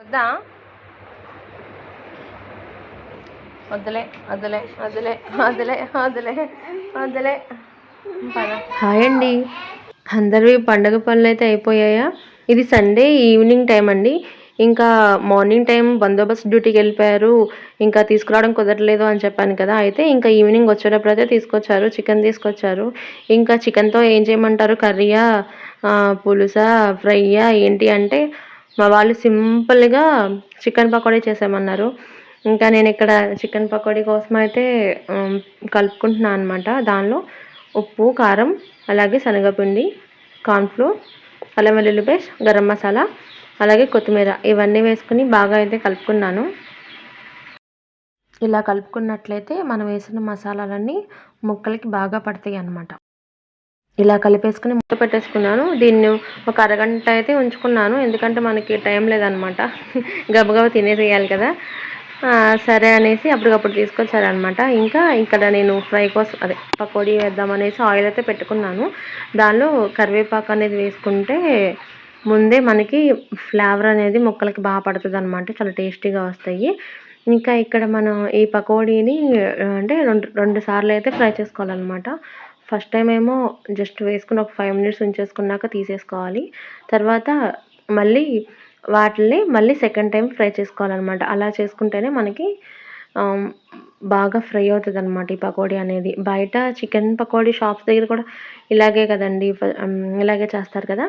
వద్దా? వద్దులే వద్దులే వద్దులే వద్దులే వద్దులే వద్దులే. హాయ్ అండి, అందరివి పండగ పనులు అయితే అయిపోయాయా? ఇది సండే ఈవినింగ్ టైం అండి. ఇంకా మార్నింగ్ టైం బందోబస్తు డ్యూటీకి వెళ్ళిపోయారు. ఇంకా తీసుకురావడం కుదరలేదు అని చెప్పాను కదా. అయితే ఇంకా ఈవినింగ్ వచ్చేటప్పుడు అయితే తీసుకొచ్చారు, చికెన్ తీసుకొచ్చారు. ఇంకా చికెన్తో ఏం చేయమంటారు, కర్రీయా, పులుసా, ఫ్రైయా ఏంటి అంటే మా వాళ్ళు సింపుల్గా చికెన్ పకోడీ చేసామన్నారు. ఇంకా నేను ఇక్కడ చికెన్ పకోడీ కోసం అయితే కలుపుకుంటున్నాను అనమాట. దానిలో ఉప్పు, కారం, అలాగే శనగపిండి, కార్న్‌ఫ్లోర్, అల్లం వెల్లుల్లి పేస్ట్, గరం మసాలా, అలాగే కొత్తిమీర ఇవన్నీ వేసుకుని బాగా అయితే కలుపుకున్నాను. ఇలా కలుపుకున్నట్లయితే మనం వేసిన మసాలాలన్నీ ముక్కలకి బాగా పడతాయి అన్నమాట. ఇలా కలిపేసుకుని మూత పెట్టేసుకున్నాను. దీన్ని ఒక అరగంట అయితే ఉంచుకున్నాను. ఎందుకంటే మనకి టైం లేదనమాట. గబగబా తినేసేయాలి కదా. సరే అనేసి అప్పటికప్పుడు తీసుకొచ్చారనమాట. ఇంకా ఇక్కడ నేను ఫ్రై కోసం అదే పకోడీ వేద్దామనేసి ఆయిల్ అయితే పెట్టుకున్నాను. దానిలో కరివేపాకు అనేది వేసుకుంటే ముందే మనకి ఫ్లేవర్ అనేది ముక్కలకి బాగా పడుతుందనమాట. చాలా టేస్టీగా వస్తాయి. ఇంకా ఇక్కడ మనం ఈ పకోడీని అంటే రెండు సార్లు అయితే ఫ్రై చేసుకోవాలన్నమాట. ఫస్ట్ టైం ఏమో జస్ట్ వేసుకుని ఒక 5 మినిట్స్ ఉంచేసుకున్నాక తీసేసుకోవాలి. తర్వాత మళ్ళీ వాటిల్ని మళ్ళీ సెకండ్ టైం ఫ్రై చేసుకోవాలన్నమాట. అలా చేసుకుంటేనే మనకి బాగా ఫ్రై అవుతుందన్నమాట ఈ పకోడీ అనేది. బయట చికెన్ పకోడీ షాప్స్ దగ్గర కూడా ఇలాగే కదండీ! ఇలాగే చేస్తారు కదా.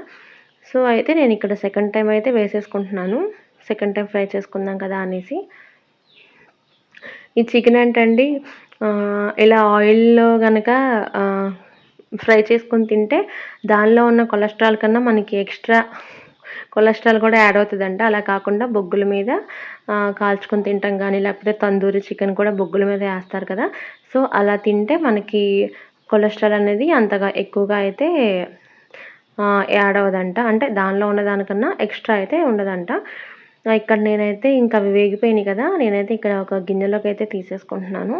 సో, అయితే నేను ఇక్కడ సెకండ్ టైం అయితే వేసేసుకుంటున్నాను. సెకండ్ టైం ఫ్రై చేసుకుందాం కదా అనేసి. ఈ చికెన్ ఏంటండి, ఇలా ఆయిల్‌లో గనక ఫ్రై చేసుకొని తింటే దానిలో ఉన్న కొలెస్ట్రాల్ కన్నా మనకి ఎక్స్ట్రా కొలెస్ట్రాల్ కూడా యాడ్ అవుతుందంట. అలా కాకుండా బొగ్గుల మీద కాల్చుకొని తింటాం కానీ, లేకపోతే తందూరి చికెన్ కూడా బొగ్గుల మీద వేస్తారు కదా. సో, అలా తింటే మనకి కొలెస్ట్రాల్ అనేది అంతగా ఎక్కువగా అయితే యాడ్ అవ్వదంట. అంటే దానిలో ఉన్నదానికన్నా ఎక్స్ట్రా అయితే ఉండదంట. ఇక్కడ నేనైతే ఇంకా అవి వేగిపోయినాయి కదా. నేనైతే ఇక్కడ ఒక గిన్నెలోకి అయితే తీసేసుకుంటున్నాను.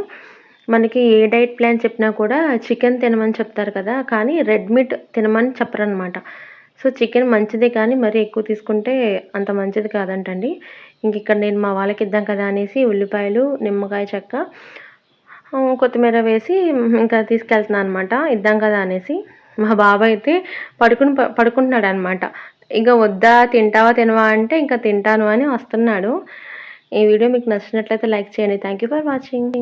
మనకి ఏ డైట్ ప్లాన్ చెప్పినా కూడా చికెన్ తినమని చెప్తారు కదా. కానీ రెడ్ మీట్ తినమని చెప్పరనమాట. సో, చికెన్ మంచిదే కానీ మరీ ఎక్కువ తీసుకుంటే అంత మంచిది కాదంటండి. ఇక్కడ నేను మా వాళ్ళకి ఇద్దాం కదా అనేసి ఉల్లిపాయలు, నిమ్మకాయ చెక్క, కొత్తిమీర వేసి ఇంకా తీసుకెళ్తున్నాను అనమాట. ఇద్దాం కదా అనేసి. మా బాబాయ్ అయితే పడుకుంటున్నాడనమాట. ఇక వద్దా, తింటావా తినవా అంటే ఇంకా తింటాను అని వస్తున్నాడు. ఈ వీడియో మీకు నచ్చినట్లయితే లైక్ చేయండి. Thank you for watching.